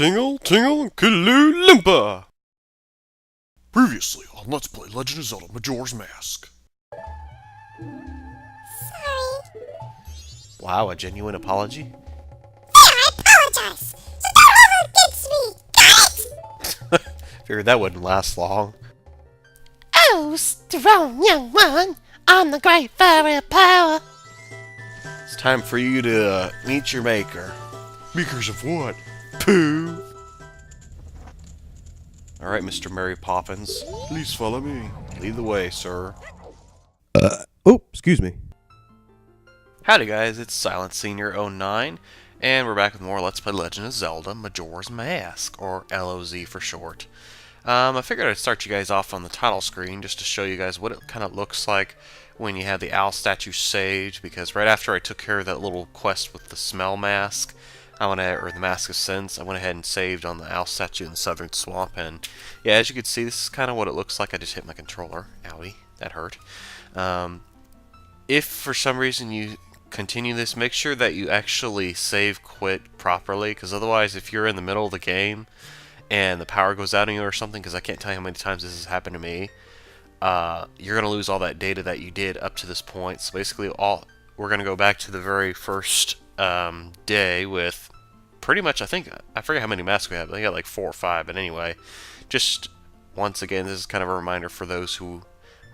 Tingle, Tingle, Kaloo, Limpa! Previously on Let's Play Legend of Zelda Majora's Mask. Sorry. Wow, a genuine apology? There, I apologize. So don't hold it against me. Got it? Figured that wouldn't last long. Oh, strong young one, I'm the great fairy of power. It's time for you to meet your maker. Makers of what? Pooh! Alright, Mr. Mary Poppins. Please follow me. Lead the way, sir. Oh, excuse me. Howdy guys, it's Silent Senior 09, and we're back with more Let's Play Legend of Zelda Majora's Mask, or LoZ for short. I figured I'd start you guys off on the title screen just to show you guys what it kind of looks like when you have the owl statue saved, because right after I took care of that little quest with the smell mask, or the Mask of Sense, I went ahead and saved on the owl statue in the Southern Swamp, and yeah, as you can see, this is kind of what it looks like. I just hit my controller. Owie, that hurt. If for some reason you continue this, make sure that you actually save quit properly, because otherwise if you're in the middle of the game and the power goes out on you or something, because I can't tell you how many times this has happened to me, you're going to lose all that data that you did up to this point. So basically we're going to go back to the very first day with pretty much, I forget how many masks we have. I think I got like 4 or 5, but anyway, just once again, this is kind of a reminder for those who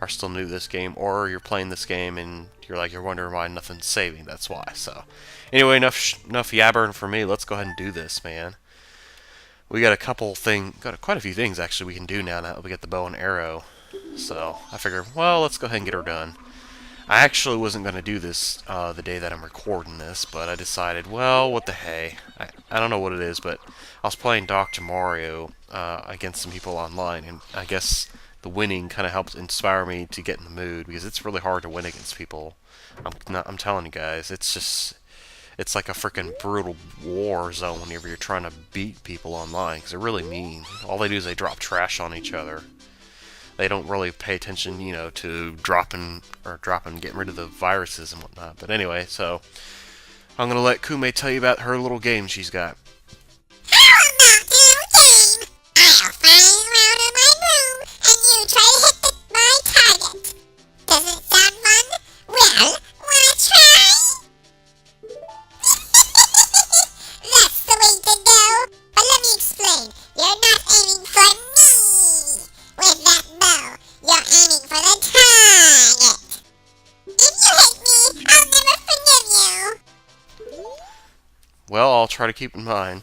are still new to this game, or you're playing this game and you're wondering why nothing's saving. That's why. So anyway, enough yabbering for me. Let's go ahead and do this, man. We got quite a few things actually we can do now that we get the bow and arrow. So I figured, well, let's go ahead and get her done. I actually wasn't going to do this the day that I'm recording this, but I decided, well, what the hey. I don't know what it is, but I was playing Dr. Mario against some people online, and I guess the winning kind of helped inspire me to get in the mood, because it's really hard to win against people. I'm telling you guys, it's like a freaking brutal war zone whenever you're trying to beat people online, because they're really mean. All they do is they drop trash on each other. They don't really pay attention, to dropping, getting rid of the viruses and whatnot. But anyway, so I'm going to let Koume tell you about her little game she's got. How about little game? I'll fly around in my room and you try to hit my target. Does it sound fun? Well, wanna try? That's the way to go. But let me explain. You're not aiming for me. With that bow, you're aiming for the target. If you hit me, I'll never forgive you. Well, I'll try to keep in mind.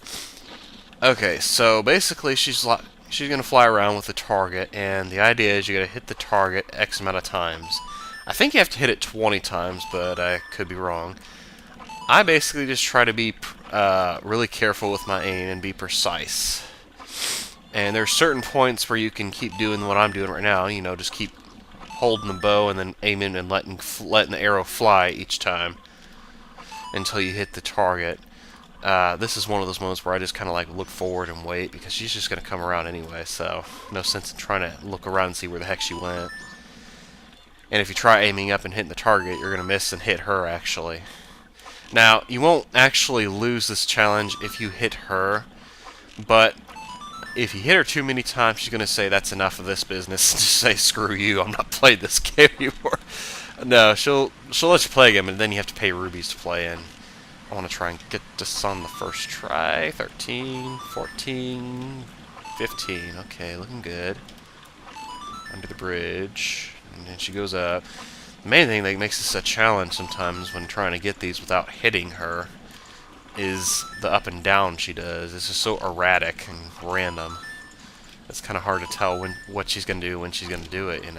Okay, so basically she's gonna fly around with the target, and the idea is you gotta hit the target X amount of times. I think you have to hit it 20 times, but I could be wrong. I basically just try to be really careful with my aim and be precise. And there's certain points where you can keep doing what I'm doing right now, just keep holding the bow and then aiming and letting the arrow fly each time until you hit the target. This is one of those moments where I just kind of look forward and wait, because she's just going to come around anyway, so no sense in trying to look around and see where the heck she went. And if you try aiming up and hitting the target, you're going to miss and hit her, actually. Now, you won't actually lose this challenge if you hit her, but if you hit her too many times, she's going to say, that's enough of this business, and just say, screw you, I'm not playing this game anymore. No, she'll let you play again, and then you have to pay rubies to play in. I want to try and get this on the first try. 13, 14, 15. Okay, looking good. Under the bridge. And then she goes up. The main thing that makes this a challenge sometimes when trying to get these without hitting her is the up and down she does. It's just so erratic and random. It's kind of hard to tell what she's going to do when she's going to do it, And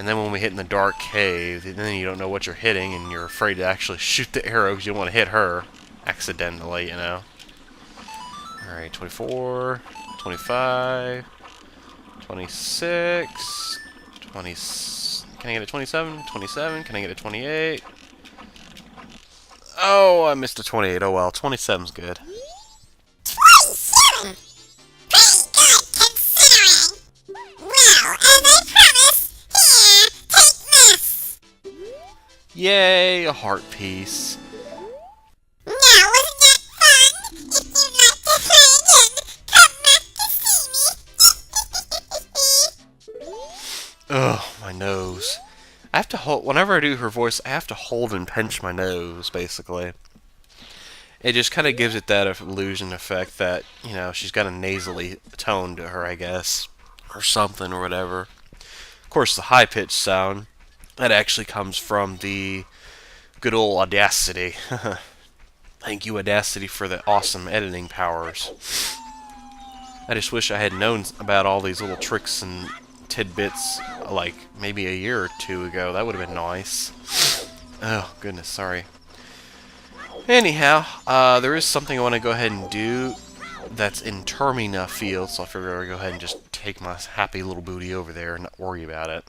then when we hit in the dark cave, then you don't know what you're hitting, and you're afraid to actually shoot the arrow because you don't want to hit her accidentally, Alright, 24, 25, 26, 20. Can I get a 27? 27? Can I get a 28? Oh, I missed a 28. Oh well, 27's good. 27! Pretty good, considering. Well, as I promised, here, take this. Yay, a heart piece. Now, wasn't that fun? If you'd like to play Ugh, my nose. I have to hold, whenever I do her voice, I have to hold and pinch my nose, basically. It just kind of gives it that illusion effect that, you know, she's got a nasally tone to her, I guess. Or something, or whatever. Of course, the high-pitched sound, that actually comes from the good old Audacity. Thank you, Audacity, for the awesome editing powers. I just wish I had known about all these little tricks and tidbits, like, maybe a year or two ago. That would have been nice. Oh, goodness, sorry. Anyhow, there is something I want to go ahead and do that's in Termina field, so I figure I'll go ahead and just take my happy little booty over there and not worry about it.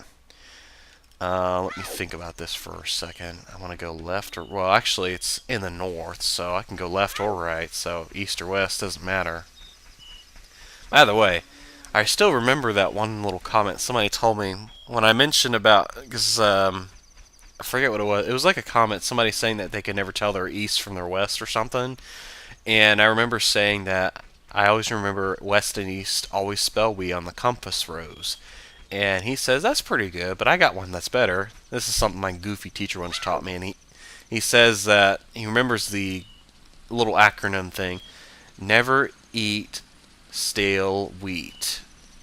Let me think about this for a second. I want to go left or... Well, actually, it's in the north, so I can go left or right, so east or west doesn't matter. By the way, I still remember that one little comment somebody told me when I mentioned about... Because, I forget what it was. It was like a comment, somebody saying that they could never tell their east from their west or something. And I remember saying that I always remember west and east always spell we on the compass rose. And he says, that's pretty good, but I got one that's better. This is something my goofy teacher once taught me, and he says that he remembers the little acronym thing, never eat stale wheat.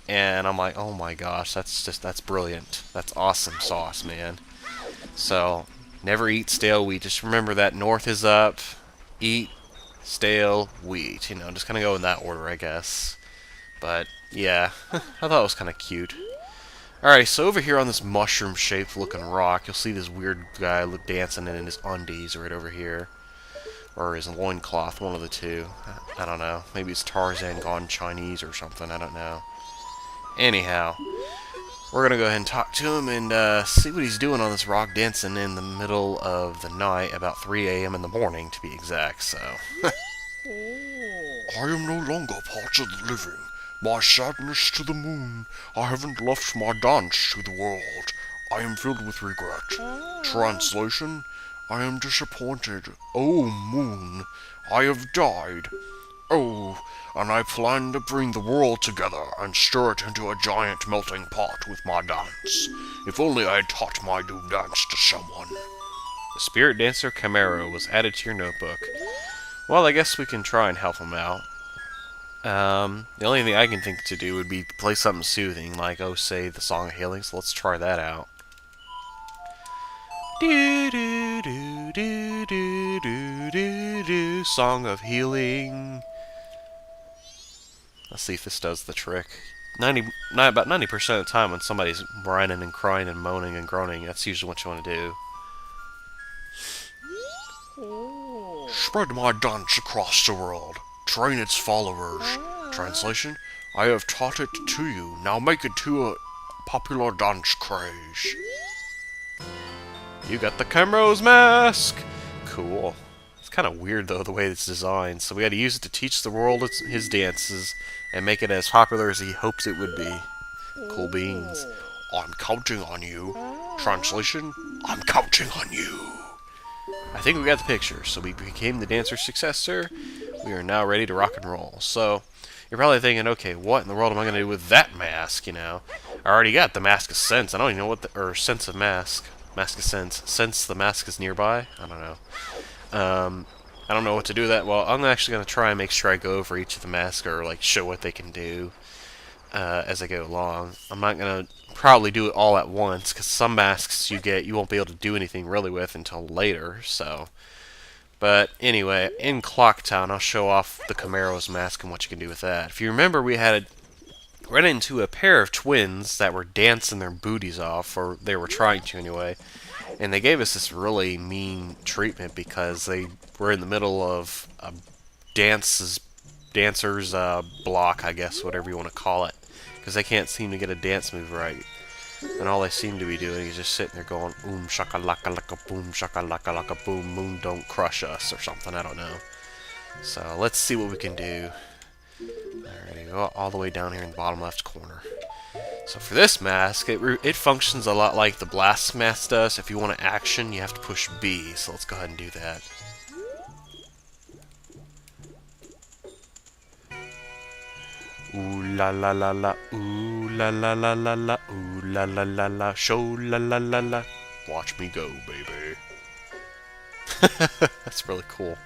And I'm like, oh my gosh, that's brilliant. That's awesome sauce, man. So, never eat stale wheat. Just remember that north is up, eat stale wheat. You know, just kind of go in that order, I guess. But, yeah, I thought it was kind of cute. Alright, so over here on this mushroom-shaped looking rock, you'll see this weird guy dancing in his undies right over here. Or his loincloth, one of the two. I don't know. Maybe it's Tarzan gone Chinese or something, I don't know. Anyhow, we're going to go ahead and talk to him and see what he's doing on this rock dancing in the middle of the night, about 3 a.m. in the morning to be exact, so. I am no longer part of the living. My sadness to the moon. I haven't left my dance to the world. I am filled with regret. Translation: I am disappointed. Oh, moon, I have died. Oh, and I plan to bring the world together and stir it into a giant melting pot with my dance. If only I had taught my new dance to someone. The spirit dancer Kamaro was added to your notebook. Well, I guess we can try and help him out. The only thing I can think to do would be play something soothing, like, oh, say, the Song of Healing, so let's try that out. Do do do do do do do do, Song of Healing. Let's see if this does the trick. About 90% of the time when somebody's whining and crying and moaning and groaning, that's usually what you want to do. Spread my dance across the world. Train its followers. Translation: I have taught it to you. Now make it to a popular dance craze. You got the Kamaro's mask! Cool. It's kind of weird, though, the way it's designed, so we had to use it to teach the world his dances and make it as popular as he hopes it would be. Cool beans. I'm counting on you. Translation: I'm counting on you. I think we got the picture, so we became the dancer's successor. We are now ready to rock and roll. So, you're probably thinking, okay, what in the world am I going to do with that mask, you know? I already got the Mask of Sense. I don't even know what the... Or Sense of Mask. Mask of Sense. Sense the mask is nearby? I don't know. I don't know what to do with that. Well, I'm actually going to try and make sure I go over each of the masks or, like, show what they can do as I go along. I'm not going to probably do it all at once, because some masks you won't be able to do anything really with until later, so... But anyway, in Clocktown, I'll show off the Kamaro's mask and what you can do with that. If you remember, we had run into a pair of twins that were dancing their booties off, or they were trying to anyway, and they gave us this really mean treatment because they were in the middle of a dancer's block, I guess, whatever you want to call it, because they can't seem to get a dance move right. And all they seem to be doing is just sitting there going, shakalaka laka boom, shakalaka laka boom, moon don't crush us, or something, I don't know. So, let's see what we can do. Alright, go all the way down here in the bottom left corner. So for this mask, it functions a lot like the Blast mask does. If you want to action, you have to push B, so let's go ahead and do that. Ooh la la la la, ooh la la la la la, ooh la la la la, show la la la la. Watch me go, baby. That's really cool.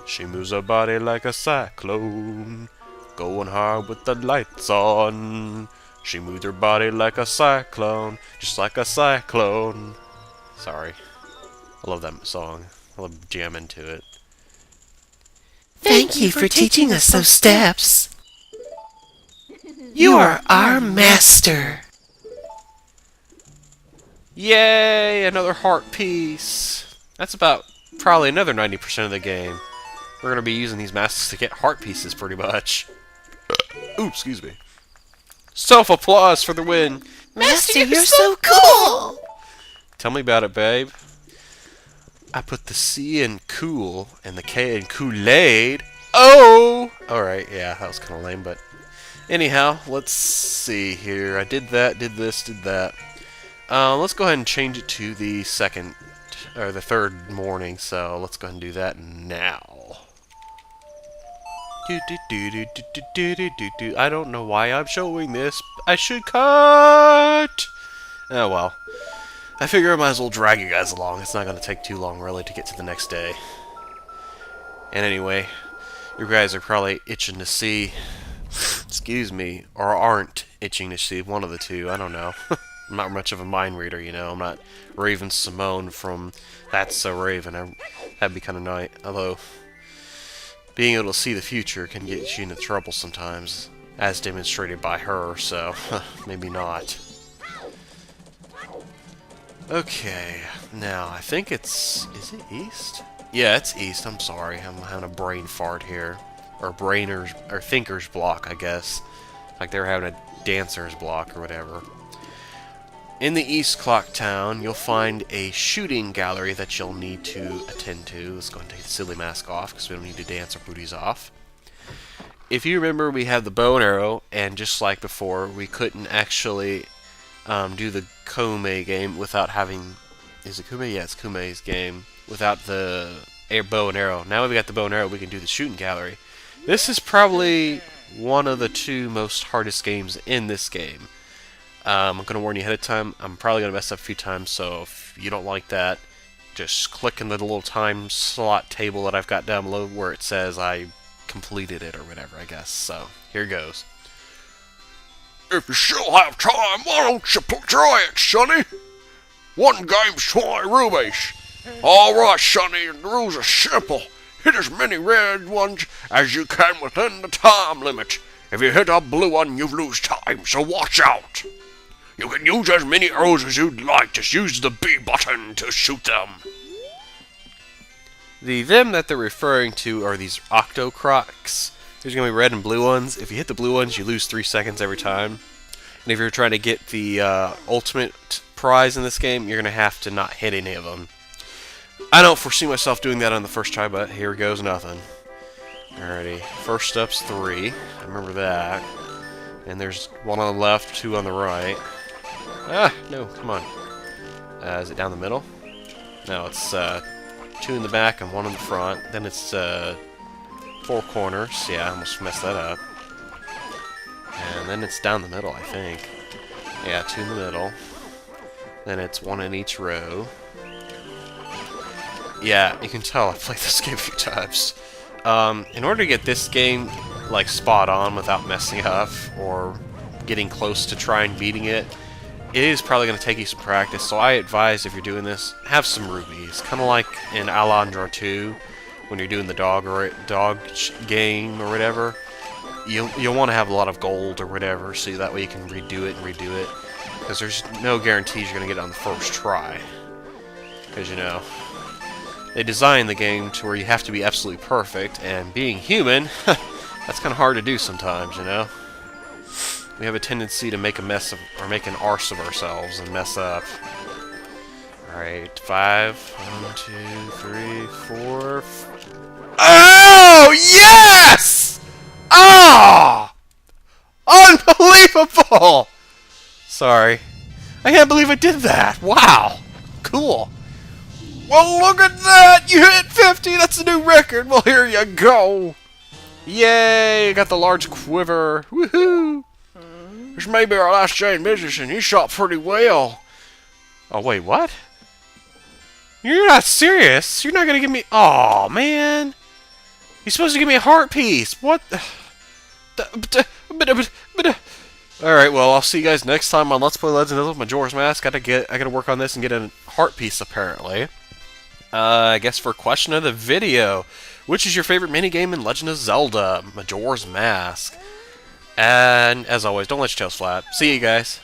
She moves her body like a cyclone, going hard with the lights on. She moved her body like a cyclone, just like a cyclone. Sorry. I love that song. I love jamming to it. Thank you for teaching us those steps. You are our master. Yay! Another heart piece! That's about probably another 90% of the game. We're gonna be using these masks to get heart pieces pretty much. Ooh, excuse me. Self-applause for the win! Master, you're so cool. Tell me about it, babe. I put the C in cool and the K in Kool-Aid. Oh! Alright, yeah, that was kind of lame, but... Anyhow, let's see here. I did that, did this, did that. Let's go ahead and change it to the second, or the third morning, so let's go ahead and do that now. I don't know why I'm showing this. I should cut! Oh well. I figure I might as well drag you guys along. It's not going to take too long, really, to get to the next day. And anyway, you guys are probably itching to see... Excuse me, or aren't itching to see one of the two. I don't know. I'm not much of a mind reader, you know. I'm not Raven Simone from That's So Raven. That'd be kind of nice. Although, being able to see the future can get you into trouble sometimes, as demonstrated by her, so maybe not. Okay, now I think it's... Is it east? Yeah, it's east. I'm sorry. I'm having a brain fart here. Or thinker's block, I guess. Like they were having a dancer's block or whatever. In the East Clock Town, you'll find a shooting gallery that you'll need to attend to. Let's go and take the silly mask off, because we don't need to dance our booties off. If you remember, we had the bow and arrow, and just like before, we couldn't actually do the Koume game without having... Is it Koume? Yeah, it's Koume's game. Without the bow and arrow. Now we've got the bow and arrow, we can do the shooting gallery. This is probably one of the two most hardest games in this game. I'm going to warn you ahead of time, I'm probably going to mess up a few times, so if you don't like that, just click in the little time slot table that I've got down below where it says I completed it or whatever, I guess. So, here goes. If you still have time, why don't you try it, sonny? One game's 20 rubies. Alright, sonny, the rules are simple. Hit as many red ones as you can within the time limit. If you hit a blue one, you lose time, so watch out. You can use as many arrows as you'd like, just use the B button to shoot them. Them that they're referring to are these octocrocs. There's going to be red and blue ones. If you hit the blue ones, you lose 3 seconds every time. And if you're trying to get the ultimate prize in this game, you're going to have to not hit any of them. I don't foresee myself doing that on the first try, but here goes nothing. Alrighty, first up's 3. I remember that. And there's one on the left, 2 on the right. Ah, no, come on. Is it down the middle? No, it's 2 in the back and 1 in the front. Then it's 4 corners. Yeah, I almost messed that up. And then it's down the middle, I think. Yeah, 2 in the middle. Then it's 1 in each row. Yeah, you can tell I've played this game a few times. In order to get this game, like, spot on without messing up, or getting close to trying beating it, it is probably going to take you some practice, so I advise, if you're doing this, have some rubies. Kind of like in Alondra 2, when you're doing the dog game or whatever. You'll want to have a lot of gold or whatever, so that way you can redo it and redo it. Because there's no guarantees you're going to get it on the first try. Because, you know, they designed the game to where you have to be absolutely perfect, and being human, that's kind of hard to do sometimes, you know? We have a tendency to make a mess of, or make an arse of ourselves and mess up. Alright, 5, 1, 2, 3, 4... Oh, yes! Ah! Unbelievable! Sorry. I can't believe I did that! Wow! Cool. Well, look at that! You hit 50! That's a new record! Well, here you go! Yay! Got the large quiver. Woohoo! This may be our last day in business, and you shot pretty well. Oh, wait, what? You're not serious? You're not gonna give me... Aw, man! You're supposed to give me a heart piece! What? Alright, well, I'll see you guys next time on Let's Play Legend of Majora's Mask. I gotta work on this and get a heart piece, apparently. I guess for question of the video, which is your favorite minigame in Legend of Zelda? Majora's Mask. And, as always, don't let your tails flap. See you guys.